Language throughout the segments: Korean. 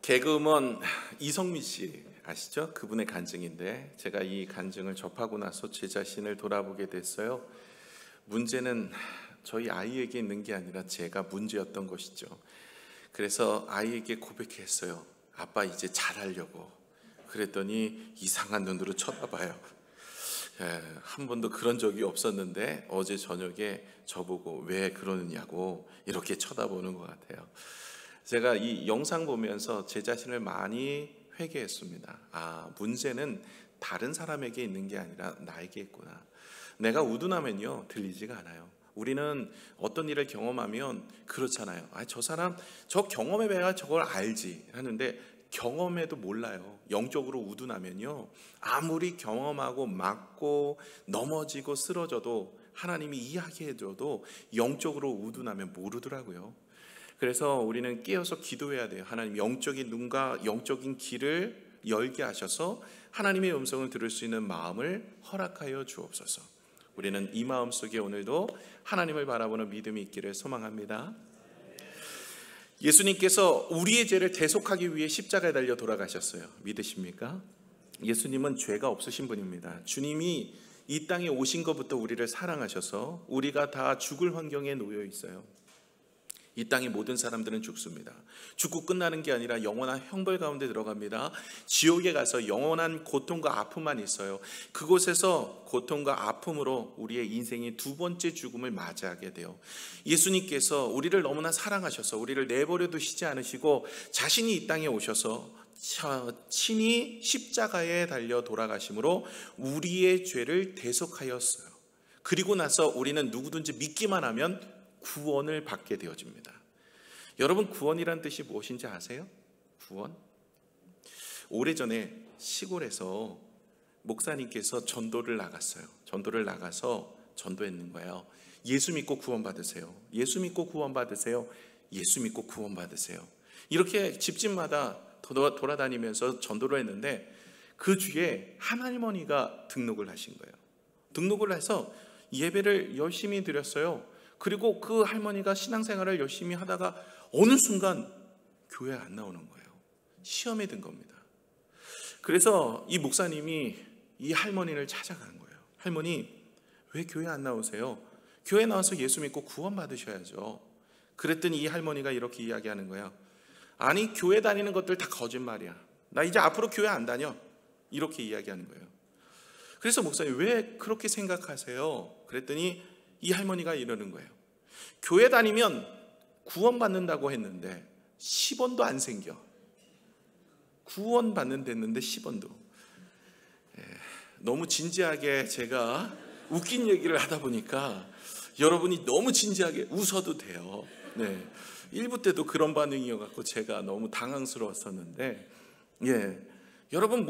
개그우먼 이성미 씨 아시죠? 그분의 간증인데 제가 이 간증을 접하고 나서 제 자신을 돌아보게 됐어요. 문제는 저희 아이에게 있는 게 아니라 제가 문제였던 것이죠. 그래서 아이에게 고백했어요. 아빠 이제 잘하려고. 그랬더니 이상한 눈으로 쳐다봐요. 한 번도 그런 적이 없었는데 어제 저녁에 저보고 왜 그러느냐고 이렇게 쳐다보는 것 같아요. 제가 이 영상 보면서 제 자신을 많이 회개했습니다. 문제는 다른 사람에게 있는 게 아니라 나에게 있구나. 내가 우둔하면요 들리지가 않아요. 우리는 어떤 일을 경험하면 그렇잖아요. 저 사람 저 경험에 내가 저걸 알지 하는데 경험에도 몰라요. 영적으로 우둔하면요 아무리 경험하고 맞고 넘어지고 쓰러져도 하나님이 이야기해줘도 영적으로 우둔하면 모르더라고요. 그래서 우리는 깨어서 기도해야 돼요. 하나님 영적인 눈과 영적인 귀를 열게 하셔서 하나님의 음성을 들을 수 있는 마음을 허락하여 주옵소서. 우리는 이 마음 속에 오늘도 하나님을 바라보는 믿음이 있기를 소망합니다. 예수님께서 우리의 죄를 대속하기 위해 십자가에 달려 돌아가셨어요. 믿으십니까? 예수님은 죄가 없으신 분입니다. 주님이 이 땅에 오신 것부터 우리를 사랑하셔서 우리가 다 죽을 환경에 놓여 있어요. 이 땅의 모든 사람들은 죽습니다. 죽고 끝나는 게 아니라 영원한 형벌 가운데 들어갑니다. 지옥에 가서 영원한 고통과 아픔만 있어요. 그곳에서 고통과 아픔으로 우리의 인생의 두 번째 죽음을 맞이하게 돼요. 예수님께서 우리를 너무나 사랑하셔서 우리를 내버려 두시지 않으시고 자신이 이 땅에 오셔서 친히 십자가에 달려 돌아가심으로 우리의 죄를 대속하였어요. 그리고 나서 우리는 누구든지 믿기만 하면 구원을 받게 되어집니다. 여러분, 구원이란 뜻이 무엇인지 아세요? 구원? 오래전에 시골에서 목사님께서 전도를 나갔어요. 전도를 나가서 전도했는 거예요. 예수 믿고 구원 받으세요. 예수 믿고 구원 받으세요. 예수 믿고 구원 받으세요. 이렇게 집집마다 돌아다니면서 전도를 했는데 그 주에 한 할머니가 등록을 하신 거예요. 등록을 해서 예배를 열심히 드렸어요. 그리고 그 할머니가 신앙생활을 열심히 하다가 어느 순간 교회에 안 나오는 거예요. 시험에 든 겁니다. 그래서 이 목사님이 이 할머니를 찾아간 거예요. 할머니, 왜 교회 안 나오세요? 교회 나와서 예수 믿고 구원 받으셔야죠. 그랬더니 이 할머니가 이렇게 이야기하는 거예요. 아니, 교회 다니는 것들 다 거짓말이야. 나 이제 앞으로 교회 안 다녀. 이렇게 이야기하는 거예요. 그래서 목사님, 왜 그렇게 생각하세요? 그랬더니 이 할머니가 이러는 거예요. 교회 다니면 구원 받는다고 했는데 10원도 안 생겨. 구원 받는 데는데 10원도. 너무 진지하게 제가 웃긴 얘기를 하다 보니까 여러분이 너무 진지하게 웃어도 돼요. 1부 때도 그런 반응이어서 제가 너무 당황스러웠었는데, 여러분,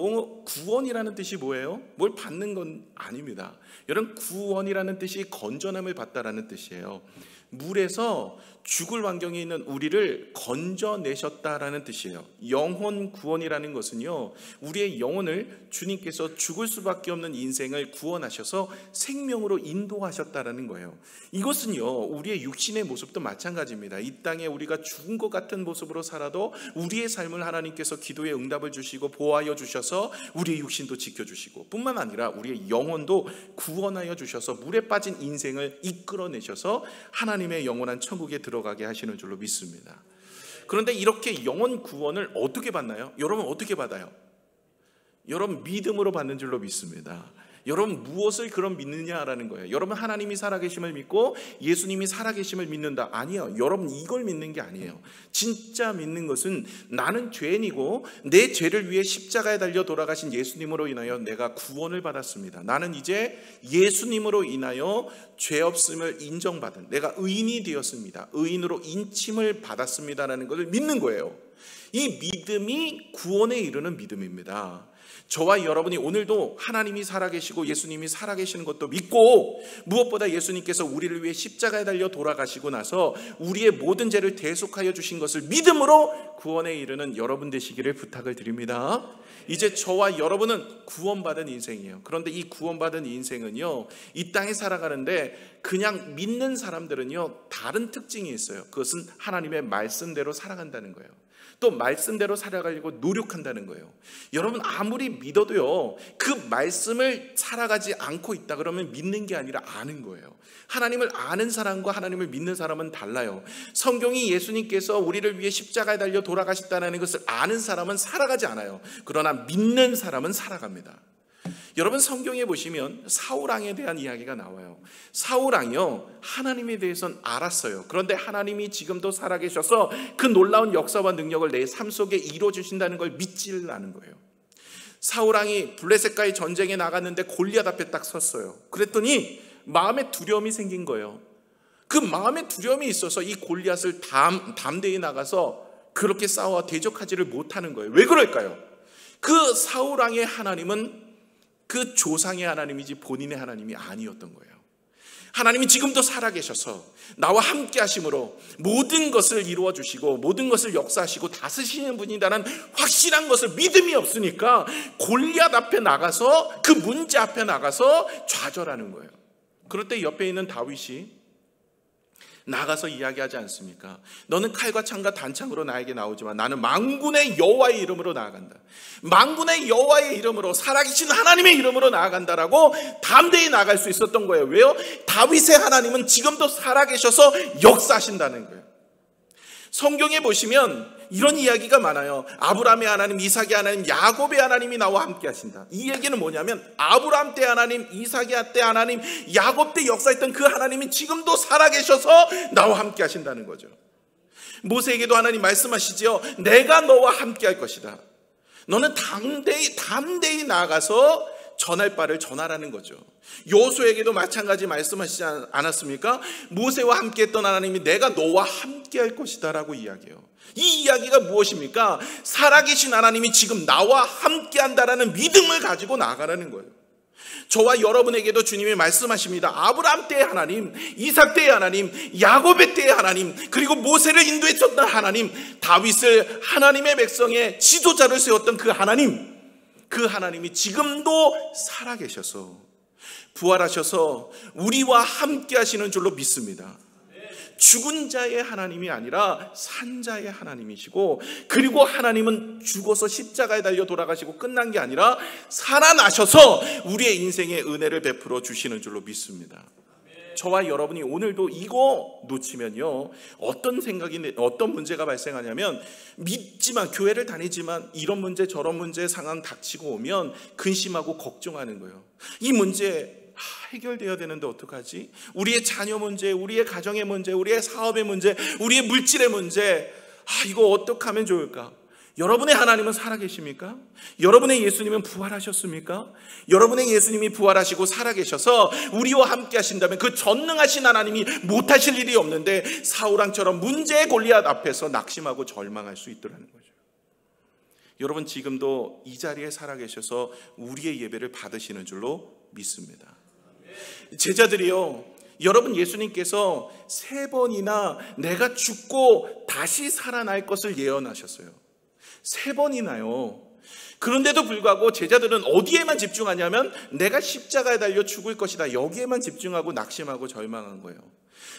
구원이라는 뜻이 뭐예요? 뭘 받는 건 아닙니다. 여러분, 구원이라는 뜻이 건전함을 받다라는 뜻이에요. 물에서 죽을 환경에 있는 우리를 건져내셨다라는 뜻이에요. 영혼 구원이라는 것은요, 우리의 영혼을 주님께서 죽을 수밖에 없는 인생을 구원하셔서 생명으로 인도하셨다라는 거예요. 이것은요, 우리의 육신의 모습도 마찬가지입니다. 이 땅에 우리가 죽은 것 같은 모습으로 살아도 우리의 삶을 하나님께서 기도에 응답을 주시고 보호하여 주셔서 우리의 육신도 지켜주시고 뿐만 아니라 우리의 영혼도 구원하여 주셔서 물에 빠진 인생을 이끌어내셔서 하나님의 영원한 천국에 들어가게 하시는 줄로 믿습니다. 그런데 이렇게 영혼 구원을 어떻게 받나요? 여러분, 어떻게 받아요? 여러분, 믿음으로 받는 줄로 믿습니다. 여러분, 무엇을 그럼 믿느냐라는 거예요. 여러분, 하나님이 살아계심을 믿고 예수님이 살아계심을 믿는다. 아니요, 여러분, 이걸 믿는 게 아니에요. 진짜 믿는 것은 나는 죄인이고 내 죄를 위해 십자가에 달려 돌아가신 예수님으로 인하여 내가 구원을 받았습니다. 나는 이제 예수님으로 인하여 죄 없음을 인정받은, 내가 의인이 되었습니다. 의인으로 인침을 받았습니다라는 것을 믿는 거예요. 이 믿음이 구원에 이르는 믿음입니다. 저와 여러분이 오늘도 하나님이 살아계시고 예수님이 살아계시는 것도 믿고, 무엇보다 예수님께서 우리를 위해 십자가에 달려 돌아가시고 나서 우리의 모든 죄를 대속하여 주신 것을 믿음으로 구원에 이르는 여러분 되시기를 부탁을 드립니다. 이제 저와 여러분은 구원받은 인생이에요. 그런데 이 구원받은 인생은요, 이 땅에 살아가는데 그냥 믿는 사람들은요, 다른 특징이 있어요. 그것은 하나님의 말씀대로 살아간다는 거예요. 또 말씀대로 살아가려고 노력한다는 거예요. 여러분 아무리 믿어도요, 그 말씀을 살아가지 않고 있다 그러면 믿는 게 아니라 아는 거예요. 하나님을 아는 사람과 하나님을 믿는 사람은 달라요. 성경이 예수님께서 우리를 위해 십자가에 달려 돌아가셨다는 것을 아는 사람은 살아가지 않아요. 그러나 믿는 사람은 살아갑니다. 여러분 성경에 보시면 사울왕에 대한 이야기가 나와요. 사울왕이요, 하나님에 대해서는 알았어요. 그런데 하나님이 지금도 살아계셔서 그 놀라운 역사와 능력을 내 삶 속에 이루어주신다는 걸 믿지를 않은 거예요. 사울왕이 블레셋과의 전쟁에 나갔는데 골리앗 앞에 딱 섰어요. 그랬더니 마음에 두려움이 생긴 거예요. 그 마음에 두려움이 있어서 이 골리앗을 담대히 나가서 그렇게 싸워 대적하지를 못하는 거예요. 왜 그럴까요? 그 사울왕의 하나님은 그 조상의 하나님이지 본인의 하나님이 아니었던 거예요. 하나님이 지금도 살아계셔서 나와 함께 하심으로 모든 것을 이루어 주시고 모든 것을 역사하시고 다스리시는 분이라는 확실한 것을 믿음이 없으니까 골리앗 앞에 나가서 그 문제 앞에 나가서 좌절하는 거예요. 그럴 때 옆에 있는 다윗이 나가서 이야기하지 않습니까? 너는 칼과 창과 단창으로 나에게 나오지만 나는 만군의 여호와의 이름으로 나아간다. 만군의 여호와의 이름으로, 살아계신 하나님의 이름으로 나아간다라고 담대히 나갈 수 있었던 거예요. 왜요? 다윗의 하나님은 지금도 살아계셔서 역사하신다는 거예요. 성경에 보시면 이런 이야기가 많아요. 아브라함의 하나님, 이삭의 하나님, 야곱의 하나님이 나와 함께 하신다. 이 얘기는 뭐냐면 아브라함 때 하나님, 이삭의 때 하나님, 야곱 때 역사했던 그 하나님이 지금도 살아계셔서 나와 함께 하신다는 거죠. 모세에게도 하나님 말씀하시지요. 내가 너와 함께 할 것이다. 너는 담대히 나아가서 전할 바를 전하라는 거죠. 여호수아에게도 마찬가지 말씀하시지 않았습니까? 모세와 함께 했던 하나님이 내가 너와 함께 할 것이다 라고 이야기해요. 이 이야기가 무엇입니까? 살아계신 하나님이 지금 나와 함께 한다라는 믿음을 가지고 나아가라는 거예요. 저와 여러분에게도 주님이 말씀하십니다. 아브라함 때의 하나님, 이삭 때의 하나님, 야곱의 때의 하나님, 그리고 모세를 인도했었던 하나님, 다윗을 하나님의 백성의 지도자를 세웠던 그 하나님이 지금도 살아계셔서 부활하셔서 우리와 함께 하시는 줄로 믿습니다. 죽은 자의 하나님이 아니라 산 자의 하나님이시고, 그리고 하나님은 죽어서 십자가에 달려 돌아가시고 끝난 게 아니라 살아나셔서 우리의 인생에 은혜를 베풀어 주시는 줄로 믿습니다. 저와 여러분이 오늘도 이거 놓치면요, 어떤 문제가 발생하냐면, 믿지만 교회를 다니지만 이런 문제 저런 문제 상황 닥치고 오면 근심하고 걱정하는 거예요. 이 문제 해결되어야 되는데 어떡하지? 우리의 자녀 문제, 우리의 가정의 문제, 우리의 사업의 문제, 우리의 물질의 문제, 이거 어떻게 하면 좋을까? 여러분의 하나님은 살아계십니까? 여러분의 예수님은 부활하셨습니까? 여러분의 예수님이 부활하시고 살아계셔서 우리와 함께 하신다면 그 전능하신 하나님이 못하실 일이 없는데 사울왕처럼 문제의 골리앗 앞에서 낙심하고 절망할 수 있더라는 거죠. 여러분 지금도 이 자리에 살아계셔서 우리의 예배를 받으시는 줄로 믿습니다. 제자들이요, 여러분 예수님께서 3번이나 내가 죽고 다시 살아날 것을 예언하셨어요. 3번이나요. 그런데도 불구하고 제자들은 어디에만 집중하냐면 내가 십자가에 달려 죽을 것이다, 여기에만 집중하고 낙심하고 절망한 거예요.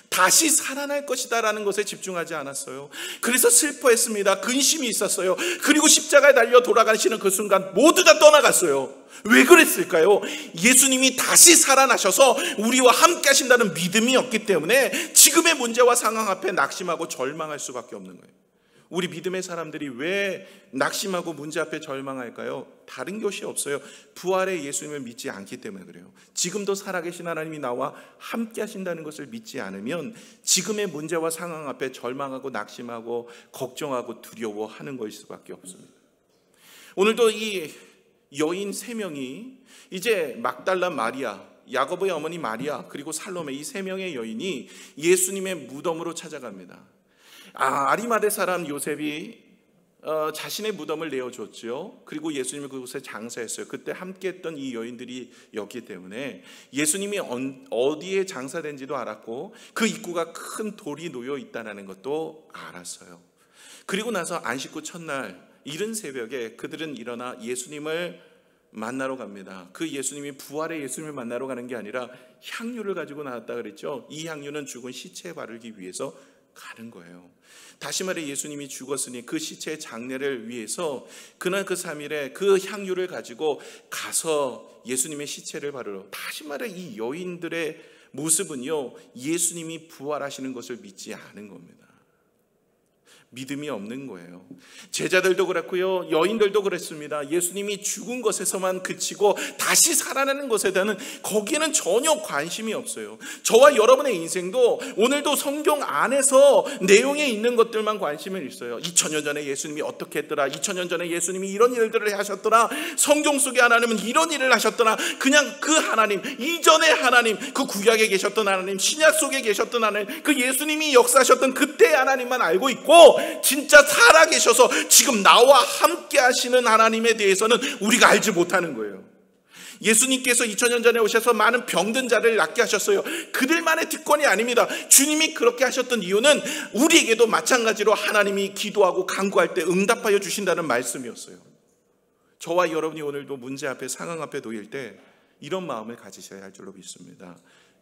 다시 살아날 것이다 라는 것에 집중하지 않았어요. 그래서 슬퍼했습니다. 근심이 있었어요. 그리고 십자가에 달려 돌아가시는 그 순간 모두 다 떠나갔어요. 왜 그랬을까요? 예수님이 다시 살아나셔서 우리와 함께 하신다는 믿음이 없기 때문에 지금의 문제와 상황 앞에 낙심하고 절망할 수밖에 없는 거예요. 우리 믿음의 사람들이 왜 낙심하고 문제 앞에 절망할까요? 다른 것이 없어요. 부활의 예수님을 믿지 않기 때문에 그래요. 지금도 살아계신 하나님이 나와 함께 하신다는 것을 믿지 않으면 지금의 문제와 상황 앞에 절망하고 낙심하고 걱정하고 두려워하는 것일 수밖에 없습니다. 오늘도 이 여인 3명이 이제 막달라 마리아, 야고보의 어머니 마리아, 그리고 살로메, 이 3명의 여인이 예수님의 무덤으로 찾아갑니다. 아리마대 사람 요셉이 자신의 무덤을 내어줬죠. 그리고 예수님이 그곳에 장사했어요. 그때 함께했던 이 여인들이었기 때문에 예수님이 어디에 장사된지도 알았고 그 입구가 큰 돌이 놓여 있다는 것도 알았어요. 그리고 나서 안식구 첫날 이른 새벽에 그들은 일어나 예수님을 만나러 갑니다. 그 예수님이 부활의 예수님을 만나러 가는 게 아니라 향유를 가지고 나왔다 그랬죠. 이 향유는 죽은 시체에 바르기 위해서 가는 거예요. 다시 말해 예수님이 죽었으니 그 시체의 장례를 위해서 그날 그 3일에 그 향유를 가지고 가서 예수님의 시체를 바르러, 다시 말해 이 여인들의 모습은요, 예수님이 부활하시는 것을 믿지 않은 겁니다. 믿음이 없는 거예요. 제자들도 그렇고요, 여인들도 그랬습니다. 예수님이 죽은 것에서만 그치고 다시 살아나는 것에 대한 거기에는 전혀 관심이 없어요. 저와 여러분의 인생도 오늘도 성경 안에서 내용에 있는 것들만 관심을 있어요. 2000년 전에 예수님이 어떻게 했더라, 2000년 전에 예수님이 이런 일들을 하셨더라, 성경 속에 하나님은 이런 일을 하셨더라. 그냥 그 하나님, 이전의 하나님, 그 구약에 계셨던 하나님, 신약 속에 계셨던 하나님, 그 예수님이 역사하셨던 그때의 하나님만 알고 있고, 진짜 살아계셔서 지금 나와 함께 하시는 하나님에 대해서는 우리가 알지 못하는 거예요. 예수님께서 2000년 전에 오셔서 많은 병든 자를 낫게 하셨어요. 그들만의 특권이 아닙니다. 주님이 그렇게 하셨던 이유는 우리에게도 마찬가지로 하나님이 기도하고 간구할 때 응답하여 주신다는 말씀이었어요. 저와 여러분이 오늘도 문제 앞에, 상황 앞에 놓일 때 이런 마음을 가지셔야 할 줄로 믿습니다.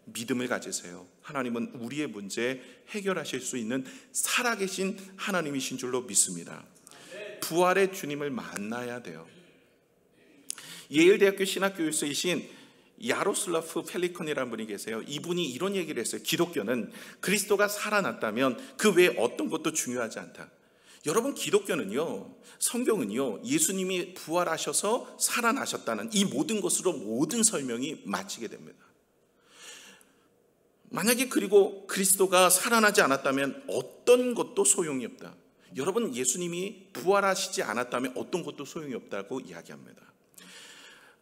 믿음을 가지세요. 하나님은 우리의 문제 해결하실 수 있는 살아계신 하나님이신 줄로 믿습니다. 부활의 주님을 만나야 돼요. 예일대학교 신학교교수이신 야로슬라프 펠리컨이라는 분이 계세요. 이분이 이런 얘기를 했어요. 기독교는 그리스도가 살아났다면 그 외에 어떤 것도 중요하지 않다. 여러분, 기독교는요, 성경은요, 예수님이 부활하셔서 살아나셨다는 이 모든 것으로 모든 설명이 마치게 됩니다. 만약에 그리고 그리스도가 살아나지 않았다면 어떤 것도 소용이 없다. 여러분, 예수님이 부활하시지 않았다면 어떤 것도 소용이 없다고 이야기합니다.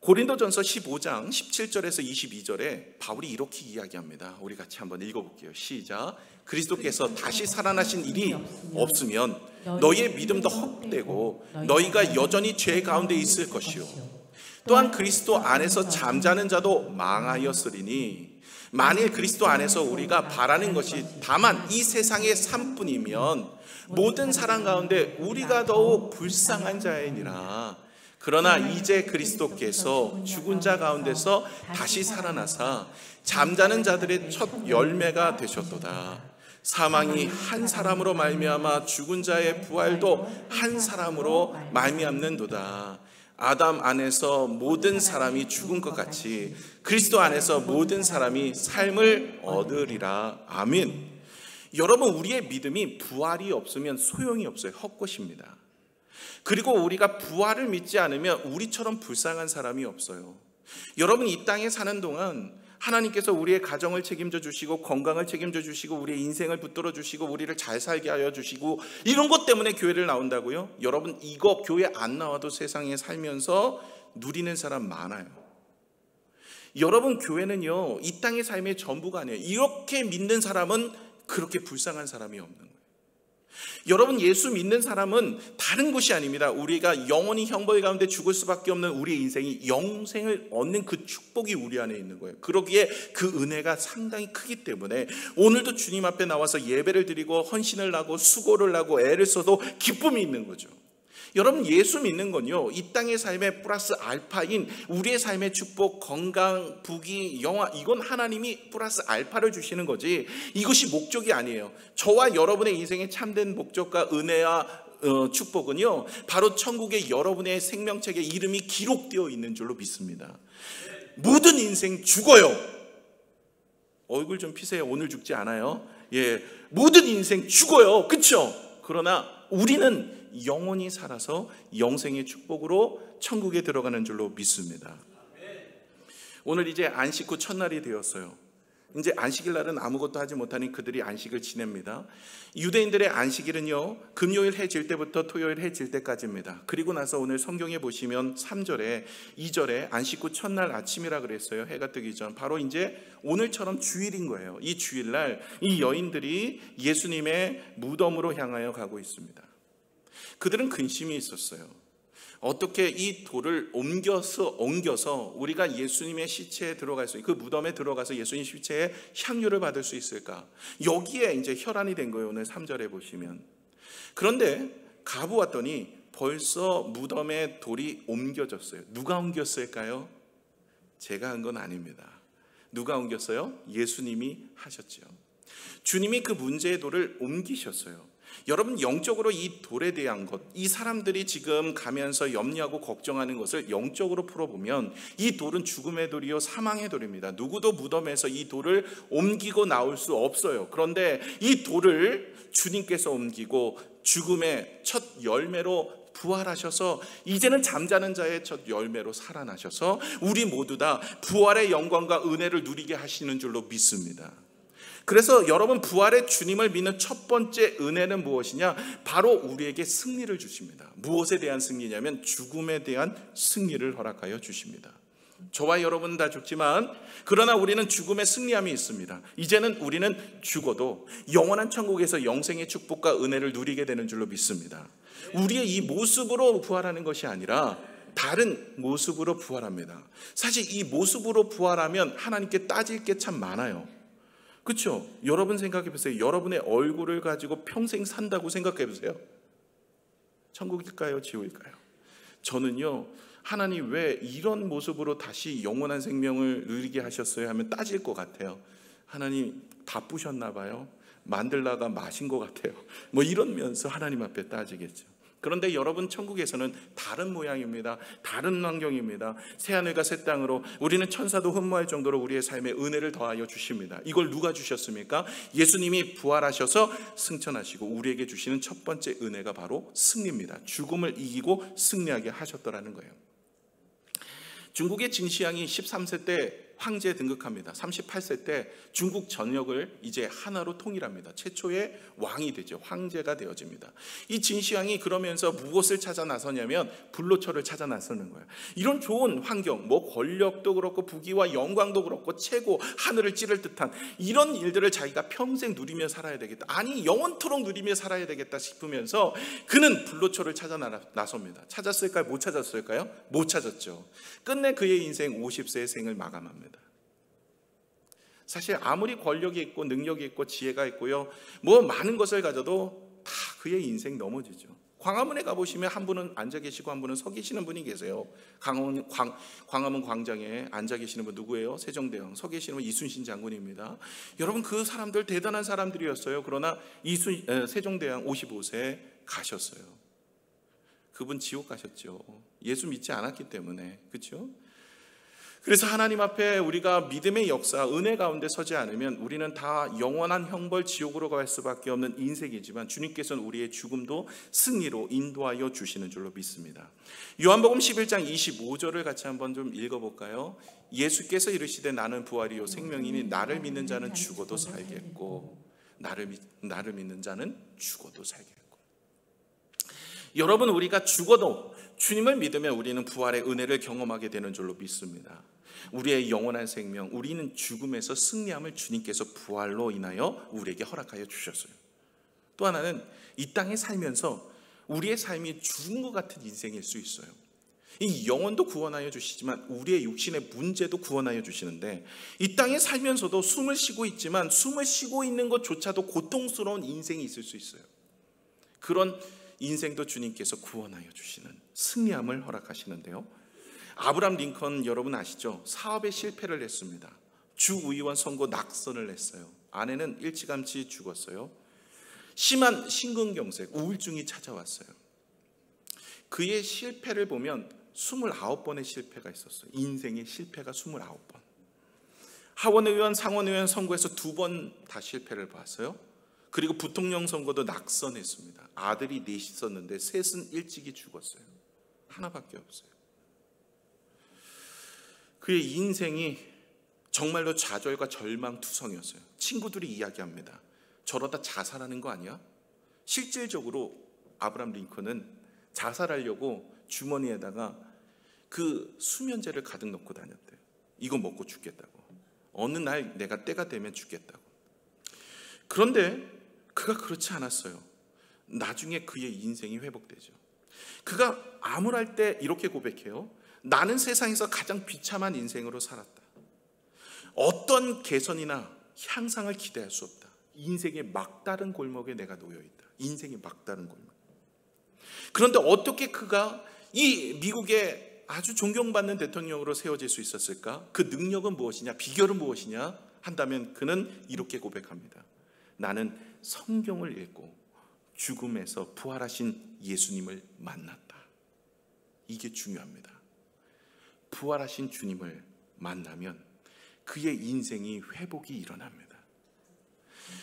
고린도전서 15장 17절에서 22절에 바울이 이렇게 이야기합니다. 우리 같이 한번 읽어볼게요. 시작. 그리스도께서 다시 살아나신 일이 없으면 너희의 믿음도 헛되고 너희가 여전히 죄 가운데 있을 것이요, 또한 그리스도 안에서 잠자는 자도 망하였으리니 만일 그리스도 안에서 우리가 바라는 것이 다만 이 세상의 삶뿐이면 모든 사람 가운데 우리가 더욱 불쌍한 자이니라. 그러나 이제 그리스도께서 죽은 자 가운데서 다시 살아나사 잠자는 자들의 첫 열매가 되셨도다. 사망이 한 사람으로 말미암아 죽은 자의 부활도 한 사람으로 말미암는도다. 아담 안에서 모든 사람이 죽은 것 같이 그리스도 안에서 모든 사람이 삶을 얻으리라. 아멘. 여러분, 우리의 믿음이 부활이 없으면 소용이 없어요. 헛것입니다. 그리고 우리가 부활을 믿지 않으면 우리처럼 불쌍한 사람이 없어요. 여러분, 이 땅에 사는 동안 하나님께서 우리의 가정을 책임져 주시고 건강을 책임져 주시고 우리의 인생을 붙들어 주시고 우리를 잘 살게 하여 주시고 이런 것 때문에 교회를 나온다고요? 여러분, 이거 교회 안 나와도 세상에 살면서 누리는 사람 많아요. 여러분, 교회는요, 이 땅의 삶의 전부가 아니에요. 이렇게 믿는 사람은 그렇게 불쌍한 사람이 없는 거예요. 여러분, 예수 믿는 사람은 다른 것이 아닙니다. 우리가 영원히 형벌 가운데 죽을 수밖에 없는 우리의 인생이 영생을 얻는 그 축복이 우리 안에 있는 거예요. 그러기에 그 은혜가 상당히 크기 때문에 오늘도 주님 앞에 나와서 예배를 드리고 헌신을 하고 수고를 하고 애를 써도 기쁨이 있는 거죠. 여러분, 예수 믿는 건요, 이 땅의 삶의 플러스 알파인 우리의 삶의 축복, 건강, 부귀, 영화, 이건 하나님이 플러스 알파를 주시는 거지 이것이 목적이 아니에요. 저와 여러분의 인생의 참된 목적과 은혜와 축복은요, 바로 천국의 여러분의 생명책에 이름이 기록되어 있는 줄로 믿습니다. 모든 인생 죽어요. 얼굴 좀 피세요. 오늘 죽지 않아요. 예, 모든 인생 죽어요. 그렇죠? 그러나 우리는 영원히 살아서 영생의 축복으로 천국에 들어가는 줄로 믿습니다. 오늘 이제 안식 후 첫날이 되었어요. 이제 안식일 날은 아무것도 하지 못하니 그들이 안식을 지냅니다. 유대인들의 안식일은요, 금요일 해 질 때부터 토요일 해 질 때까지입니다. 그리고 나서 오늘 성경에 보시면 3절에 2절에 안식 후 첫날 아침이라 그랬어요. 해가 뜨기 전. 바로 이제 오늘처럼 주일인 거예요. 이 주일날 이 여인들이 예수님의 무덤으로 향하여 가고 있습니다. 그들은 근심이 있었어요. 어떻게 이 돌을 옮겨서 우리가 예수님의 시체에 들어갈 수, 그 무덤에 들어가서 예수님 시체에 향유를 받을 수 있을까? 여기에 이제 혈안이 된 거예요. 오늘 3절에 보시면. 그런데 가보았더니 벌써 무덤에 돌이 옮겨졌어요. 누가 옮겼을까요? 제가 한 건 아닙니다. 누가 옮겼어요? 예수님이 하셨죠. 주님이 그 문제의 돌을 옮기셨어요. 여러분, 영적으로 이 돌에 대한 것, 이 사람들이 지금 가면서 염려하고 걱정하는 것을 영적으로 풀어보면 이 돌은 죽음의 돌이요 사망의 돌입니다. 누구도 무덤에서 이 돌을 옮기고 나올 수 없어요. 그런데 이 돌을 주님께서 옮기고 죽음의 첫 열매로 부활하셔서 이제는 잠자는 자의 첫 열매로 살아나셔서 우리 모두 다 부활의 영광과 은혜를 누리게 하시는 줄로 믿습니다. 그래서 여러분, 부활의 주님을 믿는 첫 번째 은혜는 무엇이냐? 바로 우리에게 승리를 주십니다. 무엇에 대한 승리냐면 죽음에 대한 승리를 허락하여 주십니다. 저와 여러분 다 죽지만 그러나 우리는 죽음의 승리함이 있습니다. 이제는 우리는 죽어도 영원한 천국에서 영생의 축복과 은혜를 누리게 되는 줄로 믿습니다. 우리의 이 모습으로 부활하는 것이 아니라 다른 모습으로 부활합니다. 사실 이 모습으로 부활하면 하나님께 따질 게 참 많아요. 그렇죠? 여러분 생각해 보세요. 여러분의 얼굴을 가지고 평생 산다고 생각해 보세요. 천국일까요? 지옥일까요? 저는요, 하나님 왜 이런 모습으로 다시 영원한 생명을 누리게 하셨어요? 하면 따질 것 같아요. 하나님 바쁘셨나 봐요. 만들다가 마신 것 같아요. 뭐 이러면서 하나님 앞에 따지겠죠. 그런데 여러분, 천국에서는 다른 모양입니다. 다른 환경입니다. 새하늘과 새 땅으로 우리는 천사도 흠모할 정도로 우리의 삶에 은혜를 더하여 주십니다. 이걸 누가 주셨습니까? 예수님이 부활하셔서 승천하시고 우리에게 주시는 첫 번째 은혜가 바로 승리입니다. 죽음을 이기고 승리하게 하셨더라는 거예요. 중국의 진시황이 13세 때 황제 등극합니다. 38세 때 중국 전역을 이제 하나로 통일합니다. 최초의 왕이 되죠. 황제가 되어집니다. 이 진시황이 그러면서 무엇을 찾아 나서냐면 불로초를 찾아 나서는 거예요. 이런 좋은 환경, 뭐 권력도 그렇고 부귀와 영광도 그렇고 최고 하늘을 찌를 듯한 이런 일들을 자기가 평생 누리며 살아야 되겠다. 아니 영원토록 누리며 살아야 되겠다 싶으면서 그는 불로초를 찾아 나섭니다. 찾았을까요? 못 찾았을까요? 못 찾았죠. 끝내 그의 인생 50세의 생을 마감합니다. 사실 아무리 권력이 있고 능력이 있고 지혜가 있고요, 뭐 많은 것을 가져도 다 그의 인생 넘어지죠. 광화문에 가보시면 한 분은 앉아 계시고 한 분은 서 계시는 분이 계세요. 광화문 광장에 앉아 계시는 분 누구예요? 세종대왕. 서 계시는 분 이순신 장군입니다. 여러분, 그 사람들 대단한 사람들이었어요. 그러나 세종대왕 55세에 가셨어요. 그분 지옥 가셨죠. 예수 믿지 않았기 때문에. 그렇죠? 그래서 하나님 앞에 우리가 믿음의 역사, 은혜 가운데 서지 않으면 우리는 다 영원한 형벌 지옥으로 갈 수밖에 없는 인생이지만 주님께서는 우리의 죽음도 승리로 인도하여 주시는 줄로 믿습니다. 요한복음 11장 25절을 같이 한번 좀 읽어볼까요? 예수께서 이르시되 나는 부활이요 생명이니 나를 믿는 자는 죽어도 살겠고 나를 믿는 자는 죽어도 살겠고. 여러분, 우리가 죽어도 주님을 믿으면 우리는 부활의 은혜를 경험하게 되는 줄로 믿습니다. 우리의 영원한 생명, 우리는 죽음에서 승리함을 주님께서 부활로 인하여 우리에게 허락하여 주셨어요. 또 하나는 이 땅에 살면서 우리의 삶이 죽은 것 같은 인생일 수 있어요. 이 영혼도 구원하여 주시지만 우리의 육신의 문제도 구원하여 주시는데, 이 땅에 살면서도 숨을 쉬고 있지만 숨을 쉬고 있는 것조차도 고통스러운 인생이 있을 수 있어요. 그런 인생도 주님께서 구원하여 주시는 승리함을 허락하시는데요, 아브라함 링컨 여러분 아시죠? 사업에 실패를 했습니다. 주의원 선거 낙선을 했어요. 아내는 일찌감치 죽었어요. 심한 심근경색, 우울증이 찾아왔어요. 그의 실패를 보면 29번의 실패가 있었어요. 인생의 실패가 29번. 하원의원, 상원의원 선거에서 2번 다 실패를 봤어요. 그리고 부통령 선거도 낙선했습니다. 아들이 4이 있었는데 셋은 일찍이 죽었어요. 하나밖에 없어요. 그의 인생이 정말로 좌절과 절망투성이었어요. 친구들이 이야기합니다. 저러다 자살하는 거 아니야? 실질적으로 아브라함 링컨은 자살하려고 주머니에다가 그 수면제를 가득 넣고 다녔대요. 이거 먹고 죽겠다고. 어느 날 내가 때가 되면 죽겠다고. 그런데 그가 그렇지 않았어요. 나중에 그의 인생이 회복되죠. 그가 암울할 때 이렇게 고백해요. 나는 세상에서 가장 비참한 인생으로 살았다. 어떤 개선이나 향상을 기대할 수 없다. 인생의 막다른 골목에 내가 놓여있다. 인생의 막다른 골목. 그런데 어떻게 그가 이 미국의 아주 존경받는 대통령으로 세워질 수 있었을까? 그 능력은 무엇이냐? 비결은 무엇이냐? 한다면 그는 이렇게 고백합니다. 나는 성경을 읽고 죽음에서 부활하신 예수님을 만났다. 이게 중요합니다. 부활하신 주님을 만나면 그의 인생이 회복이 일어납니다.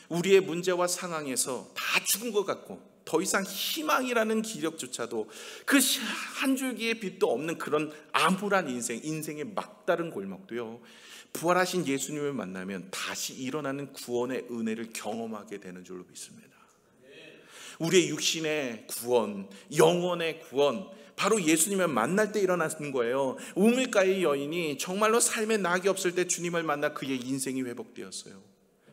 우리의 문제와 상황에서 다 죽은 것 같고 더 이상 희망이라는 기력조차도 그 한 줄기의 빛도 없는 그런 암울한 인생의 막다른 골목도요, 부활하신 예수님을 만나면 다시 일어나는 구원의 은혜를 경험하게 되는 줄로 믿습니다. 우리의 육신의 구원, 영혼의 구원, 바로 예수님을 만날 때 일어나는 거예요. 우물가의 여인이 정말로 삶에 낙이 없을 때 주님을 만나 그의 인생이 회복되었어요.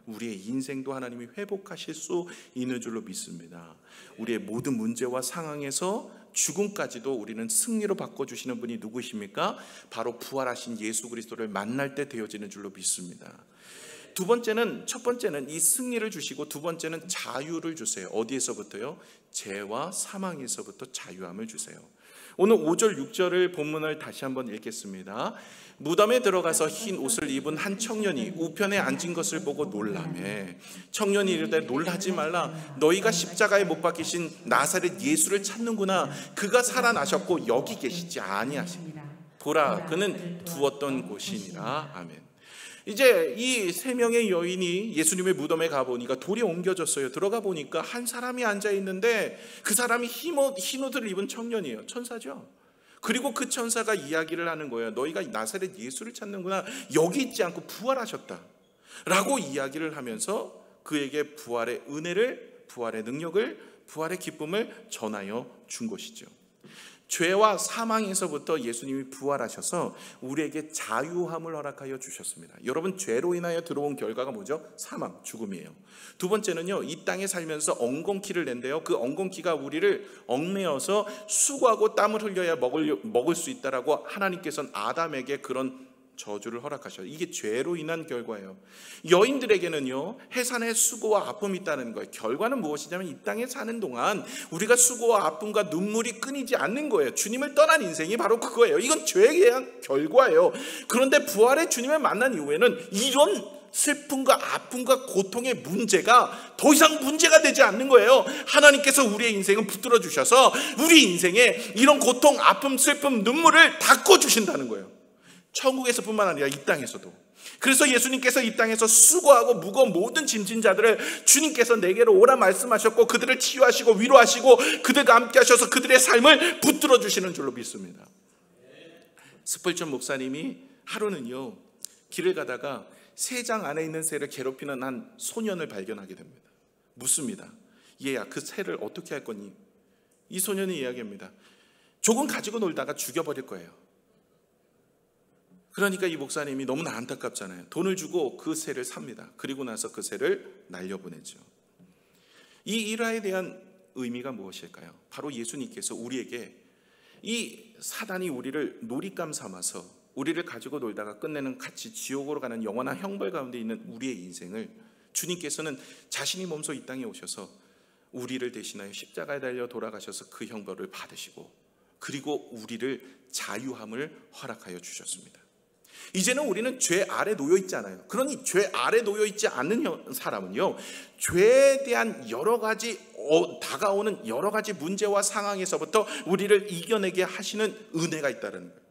우리의 인생도 하나님이 회복하실 수 있는 줄로 믿습니다. 우리의 모든 문제와 상황에서 죽음까지도 우리는 승리로 바꿔주시는 분이 누구십니까? 바로 부활하신 예수 그리스도를 만날 때 되어지는 줄로 믿습니다. 첫 번째는 이 승리를 주시고, 두 번째는 자유를 주세요. 어디에서부터요? 죄와 사망에서부터 자유함을 주세요. 오늘 5절 6절을 본문을 다시 한번 읽겠습니다. 무덤에 들어가서 흰 옷을 입은 한 청년이 우편에 앉은 것을 보고 놀라매 청년이 이르되 놀라지 말라, 너희가 십자가에 못 박히신 나사렛 예수를 찾는구나. 그가 살아나셨고 여기 계시지 아니하십니다. 보라, 그는 두었던 곳이니라. 아멘. 이제 이 세 명의 여인이 예수님의 무덤에 가보니까 돌이 옮겨졌어요. 들어가 보니까 한 사람이 앉아있는데 그 사람이 흰 옷을 입은 청년이에요. 천사죠. 그리고 그 천사가 이야기를 하는 거예요. 너희가 나사렛 예수를 찾는구나. 여기 있지 않고 부활하셨다 라고 이야기를 하면서 그에게 부활의 은혜를, 부활의 능력을, 부활의 기쁨을 전하여 준 것이죠. 죄와 사망에서부터 예수님이 부활하셔서 우리에게 자유함을 허락하여 주셨습니다. 여러분, 죄로 인하여 들어온 결과가 뭐죠? 사망, 죽음이에요. 두 번째는요, 이 땅에 살면서 엉겅퀴를 낸대요. 그 엉겅퀴가 우리를 얽매어서 수고하고 땀을 흘려야 먹을 수 있다라고 하나님께서는 아담에게 그런 저주를 허락하셔요. 이게 죄로 인한 결과예요. 여인들에게는요, 해산의 수고와 아픔이 있다는 거예요. 결과는 무엇이냐면 이 땅에 사는 동안 우리가 수고와 아픔과 눈물이 끊이지 않는 거예요. 주님을 떠난 인생이 바로 그거예요. 이건 죄에 대한 결과예요. 그런데 부활의 주님을 만난 이후에는 이런 슬픔과 아픔과 고통의 문제가 더 이상 문제가 되지 않는 거예요. 하나님께서 우리의 인생을 붙들어 주셔서 우리 인생에 이런 고통, 아픔, 슬픔, 눈물을 닦아주신다는 거예요. 천국에서뿐만 아니라 이 땅에서도. 그래서 예수님께서 이 땅에서 수고하고 무거운 모든 짐진 자들을 주님께서 내게로 오라 말씀하셨고, 그들을 치유하시고 위로하시고 그들과 함께 하셔서 그들의 삶을 붙들어 주시는 줄로 믿습니다. 스펄전 목사님이 하루는요, 길을 가다가 새장 안에 있는 새를 괴롭히는 한 소년을 발견하게 됩니다. 묻습니다. 얘야, 그 새를 어떻게 할 거니? 이 소년이 이야기합니다. 조금 가지고 놀다가 죽여버릴 거예요. 그러니까 이 목사님이 너무나 안타깝잖아요. 돈을 주고 그 새를 삽니다. 그리고 나서 그 새를 날려보내죠. 이 일화에 대한 의미가 무엇일까요? 바로 예수님께서 우리에게 이 사단이 우리를 놀잇감 삼아서 우리를 가지고 놀다가 끝내는 같이 지옥으로 가는 영원한 형벌 가운데 있는 우리의 인생을 주님께서는 자신이 몸소 이 땅에 오셔서 우리를 대신하여 십자가에 달려 돌아가셔서 그 형벌을 받으시고, 그리고 우리를 자유함을 허락하여 주셨습니다. 이제는 우리는 죄 아래 놓여 있지 않아요. 그러니 죄 아래 놓여 있지 않는 사람은요, 죄에 대한 여러 가지 다가오는 여러 가지 문제와 상황에서부터 우리를 이겨내게 하시는 은혜가 있다는 거예요.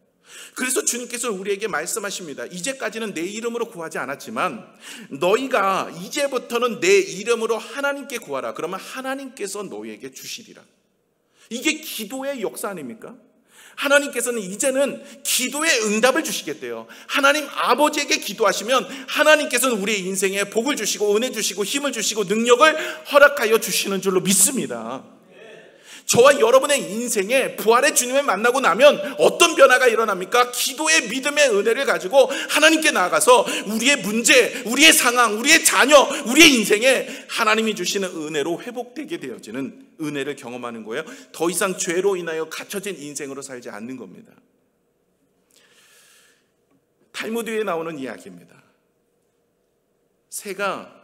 그래서 주님께서 우리에게 말씀하십니다. 이제까지는 내 이름으로 구하지 않았지만 너희가 이제부터는 내 이름으로 하나님께 구하라. 그러면 하나님께서 너희에게 주시리라. 이게 기도의 역사 아닙니까? 하나님께서는 이제는 기도의 응답을 주시겠대요. 하나님 아버지에게 기도하시면 하나님께서는 우리의 인생에 복을 주시고 은혜 주시고 힘을 주시고 능력을 허락하여 주시는 줄로 믿습니다. 저와 여러분의 인생에 부활의 주님을 만나고 나면 어떤 변화가 일어납니까? 기도의 믿음의 은혜를 가지고 하나님께 나아가서 우리의 문제, 우리의 상황, 우리의 자녀, 우리의 인생에 하나님이 주시는 은혜로 회복되게 되어지는 은혜를 경험하는 거예요. 더 이상 죄로 인하여 갇혀진 인생으로 살지 않는 겁니다. 탈무드에 나오는 이야기입니다. 새가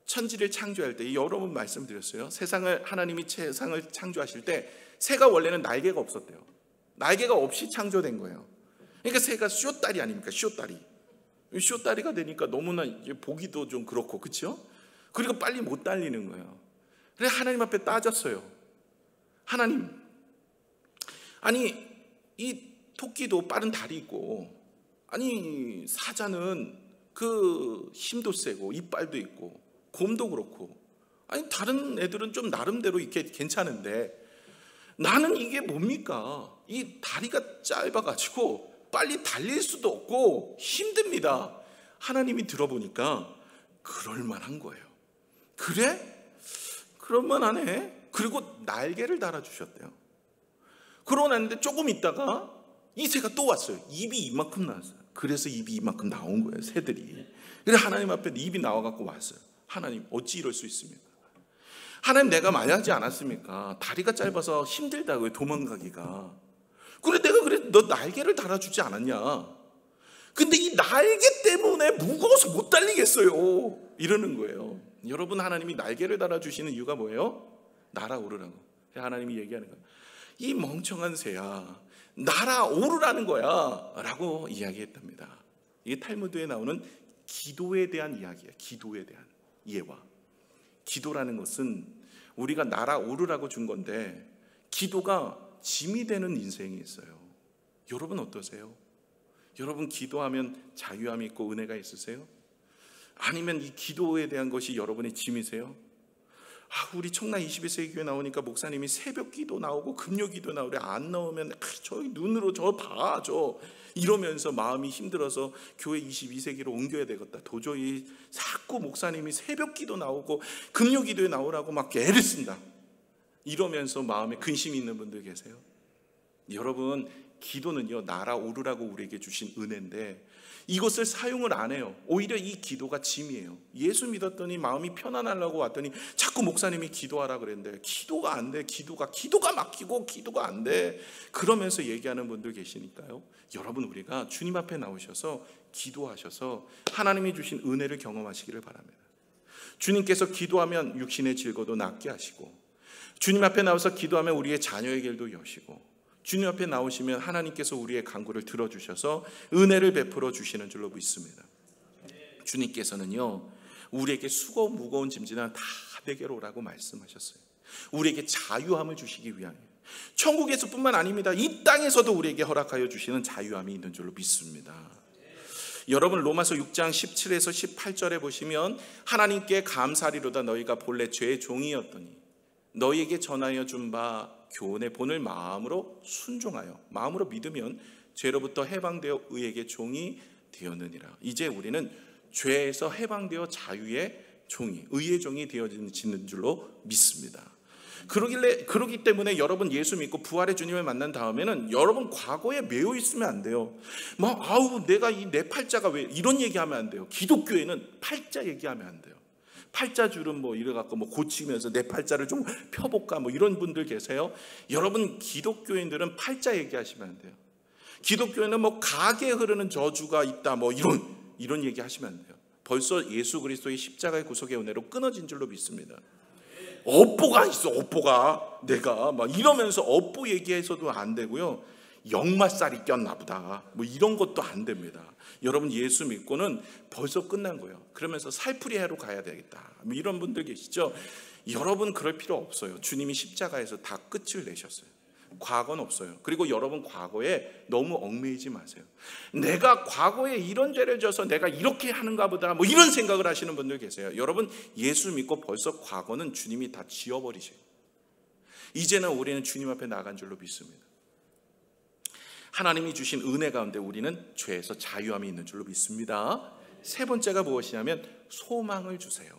천지를 창조할 때, 여러 번 말씀드렸어요. 하나님이 세상을 창조하실 때 새가 원래는 날개가 없었대요. 날개가 없이 창조된 거예요. 그러니까 새가 쇼다리 아닙니까? 쇼다리가 되니까 너무나 보기도 좀 그렇고, 그렇죠? 그리고 빨리 못 달리는 거예요. 그래서 하나님 앞에 따졌어요. 하나님, 아니 이 토끼도 빠른 다리 있고, 아니 사자는 그 힘도 세고 이빨도 있고 곰도 그렇고, 아니 다른 애들은 좀 나름대로 이렇게 괜찮은데 나는 이게 뭡니까? 이 다리가 짧아가지고 빨리 달릴 수도 없고 힘듭니다. 하나님이 들어보니까 그럴만한 거예요. 그래? 그럴만하네. 그리고 날개를 달아주셨대요. 그러고 났는데 조금 있다가 이 새가 또 왔어요. 입이 이만큼 나왔어요. 그래서 입이 이만큼 나온 거예요, 새들이. 그래서 하나님 앞에 입이 나와갖고 왔어요. 하나님, 어찌 이럴 수 있습니까? 하나님, 내가 말하지 않았습니까? 다리가 짧아서 힘들다고요, 도망가기가. 그래, 내가 그래, 너 날개를 달아주지 않았냐? 근데 이 날개 때문에 무거워서 못 달리겠어요, 이러는 거예요. 여러분, 하나님이 날개를 달아주시는 이유가 뭐예요? 날아오르라고. 하나님이 얘기하는 거예요. 이 멍청한 새야, 날아오르라는 거야 라고 이야기했답니다. 이게 탈무드에 나오는 기도에 대한 이야기예요. 기도에 대한 예화. 기도라는 것은 우리가 날아오르라고 준 건데, 기도가 짐이 되는 인생이 있어요. 여러분 어떠세요? 여러분 기도하면 자유함이 있고 은혜가 있으세요? 아니면 이 기도에 대한 것이 여러분의 짐이세요? 우리 청라 21세기 교회 나오니까 목사님이 새벽 기도 나오고 금요 기도 나오래, 안 나오면 저희 눈으로 저 봐, 저 이러면서 마음이 힘들어서 교회 22세기로 옮겨야 되겠다. 도저히 자꾸 목사님이 새벽 기도 나오고 금요 기도에 나오라고 막 애를 쓴다, 이러면서 마음에 근심이 있는 분들 계세요? 여러분, 기도는요, 날아오르라고 우리에게 주신 은혜인데 이것을 사용을 안 해요. 오히려 이 기도가 짐이에요. 예수 믿었더니 마음이 편안하려고 왔더니 자꾸 목사님이 기도하라 그랬는데 기도가 안 돼. 기도가 막히고 기도가 안 돼. 그러면서 얘기하는 분들 계시니까요. 여러분, 우리가 주님 앞에 나오셔서 기도하셔서 하나님이 주신 은혜를 경험하시기를 바랍니다. 주님께서 기도하면 육신의 질거도 낫게 하시고, 주님 앞에 나와서 기도하면 우리의 자녀의 길도 여시고, 주님 앞에 나오시면 하나님께서 우리의 간구를 들어주셔서 은혜를 베풀어 주시는 줄로 믿습니다. 주님께서는요, 우리에게 수고 무거운 짐지나 다 내게로 오라고 말씀하셨어요. 우리에게 자유함을 주시기 위함이에요. 천국에서뿐만 아닙니다. 이 땅에서도 우리에게 허락하여 주시는 자유함이 있는 줄로 믿습니다. 여러분, 로마서 6장 17에서 18절에 보시면 하나님께 감사리로다 너희가 본래 죄의 종이었더니 너희에게 전하여 준 바 교훈의 본을 마음으로 순종하여 마음으로 믿으면 죄로부터 해방되어 의에게 종이 되었느니라. 이제 우리는 죄에서 해방되어 자유의 종이, 의의 종이 되어지는 줄로 믿습니다. 그러기 때문에 여러분 예수 믿고 부활의 주님을 만난 다음에는 여러분 과거에 매여 있으면 안 돼요. 내가 내 팔자가 왜 이런 얘기하면 안 돼요. 기독교에는 팔자 얘기하면 안 돼요. 팔자주름 이래갖고 고치면서 내 팔자를 좀 펴볼까 이런 분들 계세요. 여러분, 기독교인들은 팔자 얘기하시면 안 돼요. 기독교에는 가게 흐르는 저주가 있다 이런 얘기 하시면 안 돼요. 벌써 예수 그리스도의 십자가의 구속의 은혜로 끊어진 줄로 믿습니다. 업보가 있어, 업보가 내가 이러면서 업보 얘기해서도 안 되고요. 역마살이 꼈나 보다 이런 것도 안 됩니다. 여러분, 예수 믿고는 벌써 끝난 거예요. 그러면서 살풀이 하러 가야 되겠다 이런 분들 계시죠? 여러분, 그럴 필요 없어요. 주님이 십자가에서 다 끝을 내셨어요. 과거는 없어요. 그리고 여러분, 과거에 너무 얽매이지 마세요. 내가 과거에 이런 죄를 져서 내가 이렇게 하는가 보다 이런 생각을 하시는 분들 계세요. 여러분, 예수 믿고 벌써 과거는 주님이 다 지워버리세요. 이제는 우리는 주님 앞에 나간 줄로 믿습니다. 하나님이 주신 은혜 가운데 우리는 죄에서 자유함이 있는 줄로 믿습니다. 세 번째가 무엇이냐면 소망을 주세요.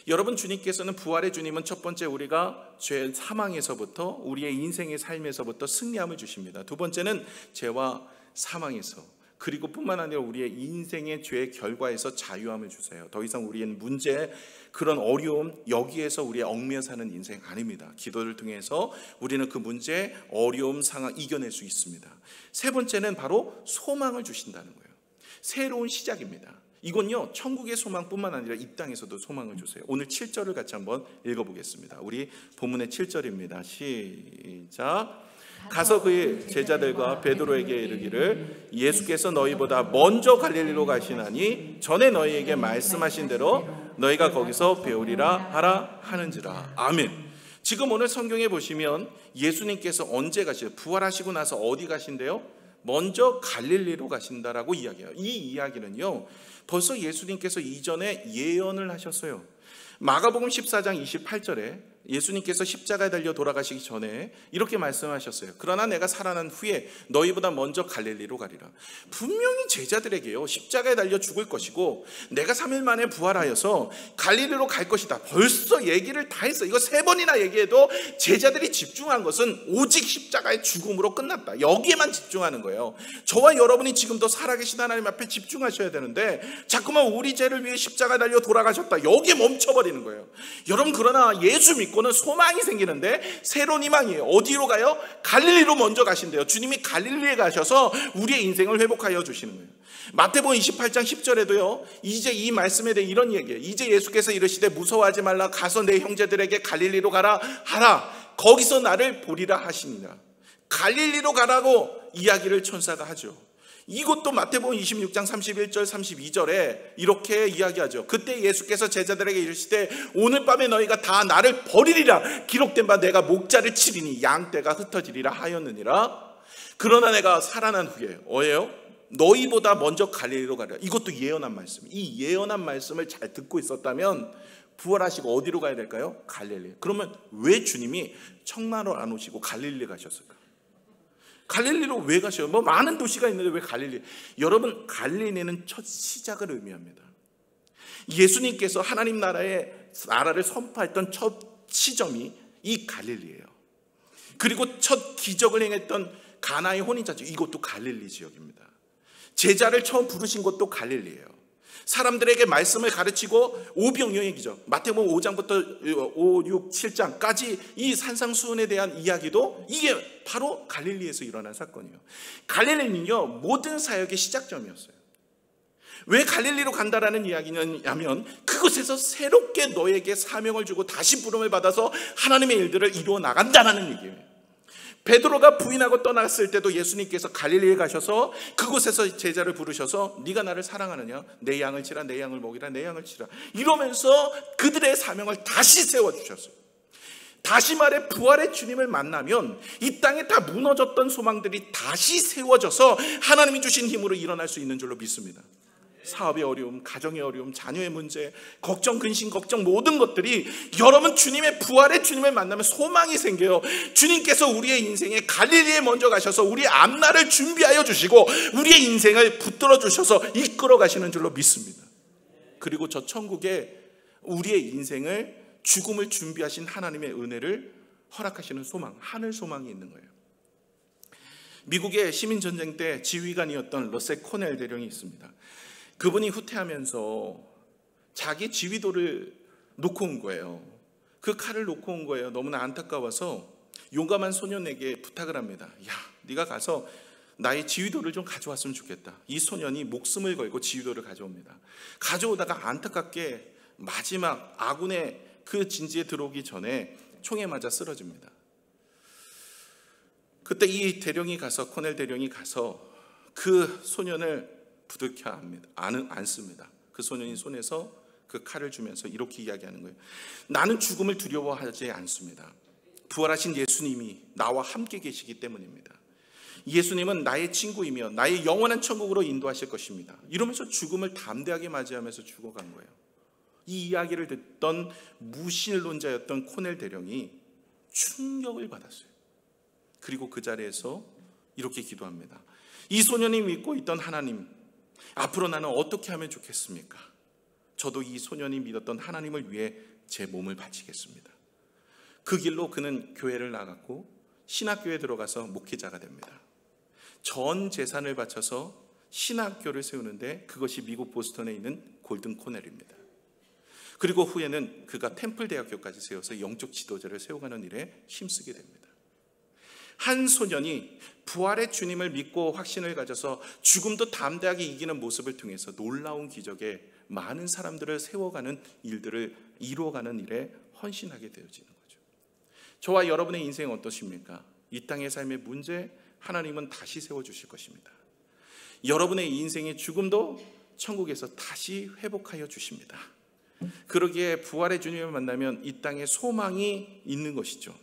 여러분, 주님께서는 부활의 주님은 첫 번째 우리가 죄 사망에서부터 우리의 인생의 삶에서부터 승리함을 주십니다. 두 번째는 죄와 사망에서, 그리고 뿐만 아니라 우리의 인생의 죄의 결과에서 자유함을 주세요. 더 이상 우리의 문제, 그런 어려움, 여기에서 우리의 얽매여 사는 인생 아닙니다. 기도를 통해서 우리는 그 문제, 어려움, 상황 이겨낼 수 있습니다. 세 번째는 바로 소망을 주신다는 거예요. 새로운 시작입니다. 이건요, 천국의 소망뿐만 아니라 이 땅에서도 소망을 주세요. 오늘 7절을 같이 한번 읽어보겠습니다. 우리 본문의 7절입니다. 시작. 가서 그의 제자들과 베드로에게 이르기를 예수께서 너희보다 먼저 갈릴리로 가시나니 전에 너희에게 말씀하신 대로 너희가 거기서 배우리라 하라 하는지라. 아멘. 지금 오늘 성경에 보시면 예수님께서 언제 가시요? 부활하시고 나서 어디 가신대요? 먼저 갈릴리로 가신다라고 이야기해요. 이 이야기는요, 벌써 예수님께서 이전에 예언을 하셨어요. 마가복음 14장 28절에 예수님께서 십자가에 달려 돌아가시기 전에 이렇게 말씀하셨어요. 그러나 내가 살아난 후에 너희보다 먼저 갈릴리로 가리라. 분명히 제자들에게요, 십자가에 달려 죽을 것이고 내가 3일 만에 부활하여서 갈릴리로 갈 것이다, 벌써 얘기를 다 했어. 이거 3번이나 얘기해도 제자들이 집중한 것은 오직 십자가의 죽음으로 끝났다, 여기에만 집중하는 거예요. 저와 여러분이 지금도 살아계신 하나님 앞에 집중하셔야 되는데 자꾸만 우리 죄를 위해 십자가에 달려 돌아가셨다, 여기에 멈춰버리는 거예요. 여러분, 그러나 예수 믿고 는 소망이 생기는데 새로운 희망이에요. 어디로 가요? 갈릴리로 먼저 가신대요. 주님이 갈릴리에 가셔서 우리의 인생을 회복하여 주시는 거예요. 마태복음 28장 10절에도요, 이제 이 말씀에 대해 이런 얘기예요. 이제 예수께서 이르시되 무서워하지 말라, 가서 내 형제들에게 갈릴리로 가라 하라, 거기서 나를 보리라 하시니라. 갈릴리로 가라고 이야기를 천사가 하죠. 이것도 마태복음 26장 31절 32절에 이렇게 이야기하죠. 그때 예수께서 제자들에게 이르시되 오늘 밤에 너희가 다 나를 버리리라, 기록된 바 내가 목자를 치리니 양떼가 흩어지리라 하였느니라. 그러나 내가 살아난 후에 뭐예요? 너희보다 먼저 갈릴리로 가리라. 이것도 예언한 말씀. 이 예언한 말씀을 잘 듣고 있었다면 부활하시고 어디로 가야 될까요? 갈릴리. 그러면 왜 주님이 청나로 안 오시고 갈릴리 가셨을까? 갈릴리로 왜 가셔요? 뭐 많은 도시가 있는데 왜 갈릴리? 여러분, 갈릴리는 첫 시작을 의미합니다. 예수님께서 하나님 나라를 선포했던 첫 시점이 이 갈릴리예요. 그리고 첫 기적을 행했던 가나의 혼인잔치, 이것도 갈릴리 지역입니다. 제자를 처음 부르신 것도 갈릴리예요. 사람들에게 말씀을 가르치고 오병이어의 기적, 마태복음 5장부터 5, 6, 7장까지 이 산상수훈에 대한 이야기도 이게 바로 갈릴리에서 일어난 사건이에요. 갈릴리는요, 모든 사역의 시작점이었어요. 왜 갈릴리로 간다라는 이야기냐면 그곳에서 새롭게 너에게 사명을 주고 다시 부름을 받아서 하나님의 일들을 이루어 나간다는 얘기예요. 베드로가 부인하고 떠났을 때도 예수님께서 갈릴리에 가셔서 그곳에서 제자를 부르셔서 네가 나를 사랑하느냐? 내 양을 치라, 내 양을 먹이라, 내 양을 치라, 이러면서 그들의 사명을 다시 세워주셨어요. 다시 말해, 부활의 주님을 만나면 이 땅에 다 무너졌던 소망들이 다시 세워져서 하나님이 주신 힘으로 일어날 수 있는 줄로 믿습니다. 사업의 어려움, 가정의 어려움, 자녀의 문제, 걱정, 근심, 걱정, 모든 것들이 여러분 주님의 부활의 주님을 만나면 소망이 생겨요. 주님께서 우리의 인생에 갈릴리에 먼저 가셔서 우리의 앞날을 준비하여 주시고 우리의 인생을 붙들어 주셔서 이끌어 가시는 줄로 믿습니다. 그리고 저 천국에 우리의 인생을, 죽음을 준비하신 하나님의 은혜를 허락하시는 소망, 하늘 소망이 있는 거예요. 미국의 시민전쟁 때 지휘관이었던 러셀 코넬 대령이 있습니다. 그분이 후퇴하면서 자기 지휘도를 놓고 온 거예요. 그 칼을 놓고 온 거예요. 너무나 안타까워서 용감한 소년에게 부탁을 합니다. 야, 네가 가서 나의 지휘도를 좀 가져왔으면 좋겠다. 이 소년이 목숨을 걸고 지휘도를 가져옵니다. 가져오다가 안타깝게 마지막 아군의 그 진지에 들어오기 전에 총에 맞아 쓰러집니다. 그때 이 대령이 가서, 코넬 대령이 가서 그 소년을 부둥켜 안습니다. 그 소년이 손에서 그 칼을 주면서 이렇게 이야기하는 거예요. 나는 죽음을 두려워하지 않습니다. 부활하신 예수님이 나와 함께 계시기 때문입니다. 예수님은 나의 친구이며 나의 영원한 천국으로 인도하실 것입니다. 이러면서 죽음을 담대하게 맞이하면서 죽어간 거예요. 이 이야기를 듣던 무신론자였던 코넬 대령이 충격을 받았어요. 그리고 그 자리에서 이렇게 기도합니다. 이 소년이 믿고 있던 하나님, 앞으로 나는 어떻게 하면 좋겠습니까? 저도 이 소년이 믿었던 하나님을 위해 제 몸을 바치겠습니다. 그 길로 그는 교회를 나갔고 신학교에 들어가서 목회자가 됩니다. 전 재산을 바쳐서 신학교를 세우는데 그것이 미국 보스턴에 있는 골든 코넬입니다. 그리고 후에는 그가 템플 대학교까지 세워서 영적 지도자를 세워가는 일에 힘쓰게 됩니다. 한 소년이 부활의 주님을 믿고 확신을 가져서 죽음도 담대하게 이기는 모습을 통해서 놀라운 기적에 많은 사람들을 세워가는 일들을 이루어가는 일에 헌신하게 되어지는 거죠. 저와 여러분의 인생은 어떠십니까? 이 땅의 삶의 문제, 하나님은 다시 세워주실 것입니다. 여러분의 인생의 죽음도 천국에서 다시 회복하여 주십니다. 그러기에 부활의 주님을 만나면 이 땅에 소망이 있는 것이죠.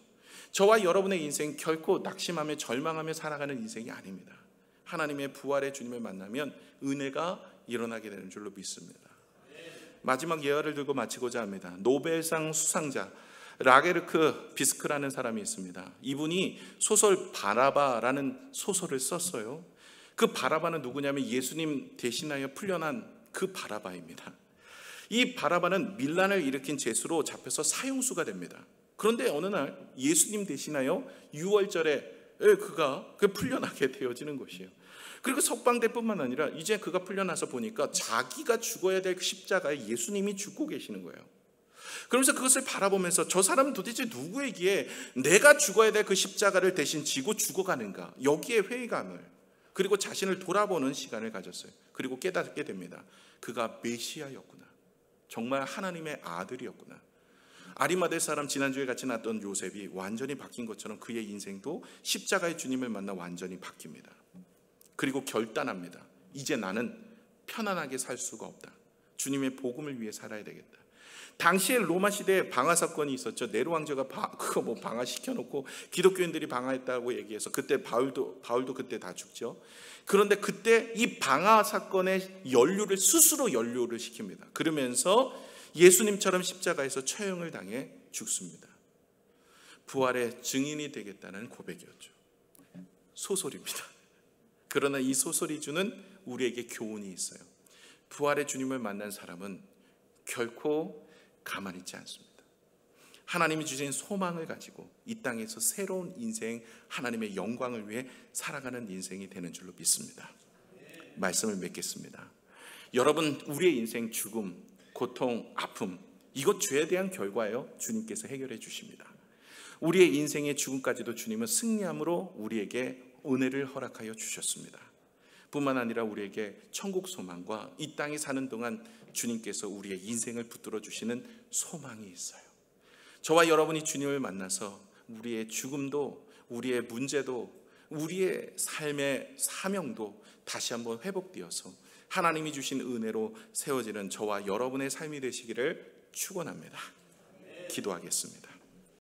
저와 여러분의 인생 결코 낙심하며 절망하며 살아가는 인생이 아닙니다. 하나님의 부활의 주님을 만나면 은혜가 일어나게 되는 줄로 믿습니다. 마지막 예화를 들고 마치고자 합니다. 노벨상 수상자 라게르크 비스크라는 사람이 있습니다. 이분이 소설 바라바라는 소설을 썼어요. 그 바라바는 누구냐면 예수님 대신하여 풀려난 그 바라바입니다. 이 바라바는 밀란을 일으킨 죄수로 잡혀서 사형수가 됩니다. 그런데 어느 날 예수님 대신하여 유월절에 그가 풀려나게 되어지는 것이에요. 그리고 석방대뿐만 아니라 이제 그가 풀려나서 보니까 자기가 죽어야 될 십자가에 예수님이 죽고 계시는 거예요. 그러면서 그것을 바라보면서 저 사람은 도대체 누구에게 내가 죽어야 될 그 십자가를 대신 지고 죽어가는가, 여기에 회의감을, 그리고 자신을 돌아보는 시간을 가졌어요. 그리고 깨닫게 됩니다. 그가 메시아였구나, 정말 하나님의 아들이었구나. 아리마대 사람, 지난주에 같이 나왔던 요셉이 완전히 바뀐 것처럼 그의 인생도 십자가의 주님을 만나 완전히 바뀝니다. 그리고 결단합니다. 이제 나는 편안하게 살 수가 없다. 주님의 복음을 위해 살아야 되겠다. 당시에 로마 시대에 방화 사건이 있었죠. 네로 왕조가 그거 방화시켜놓고 기독교인들이 방화했다고 얘기해서 그때 바울도 그때 다 죽죠. 그런데 그때 이 방화 사건의 연료를 스스로 연료를 시킵니다. 그러면서 예수님처럼 십자가에서 처형을 당해 죽습니다. 부활의 증인이 되겠다는 고백이었죠. 소설입니다. 그러나 이 소설이 주는 우리에게 교훈이 있어요. 부활의 주님을 만난 사람은 결코 가만히 있지 않습니다. 하나님이 주신 소망을 가지고 이 땅에서 새로운 인생, 하나님의 영광을 위해 살아가는 인생이 되는 줄로 믿습니다. 말씀을 맺겠습니다. 여러분, 우리의 인생 죽음, 고통, 아픔, 이것 죄에 대한 결과예요. 주님께서 해결해 주십니다. 우리의 인생의 죽음까지도 주님은 승리함으로 우리에게 은혜를 허락하여 주셨습니다. 뿐만 아니라 우리에게 천국 소망과 이 땅에 사는 동안 주님께서 우리의 인생을 붙들어 주시는 소망이 있어요. 저와 여러분이 주님을 만나서 우리의 죽음도, 우리의 문제도, 우리의 삶의 사명도 다시 한번 회복되어서 하나님이 주신 은혜로 세워지는 저와 여러분의 삶이 되시기를 축원합니다. 기도하겠습니다.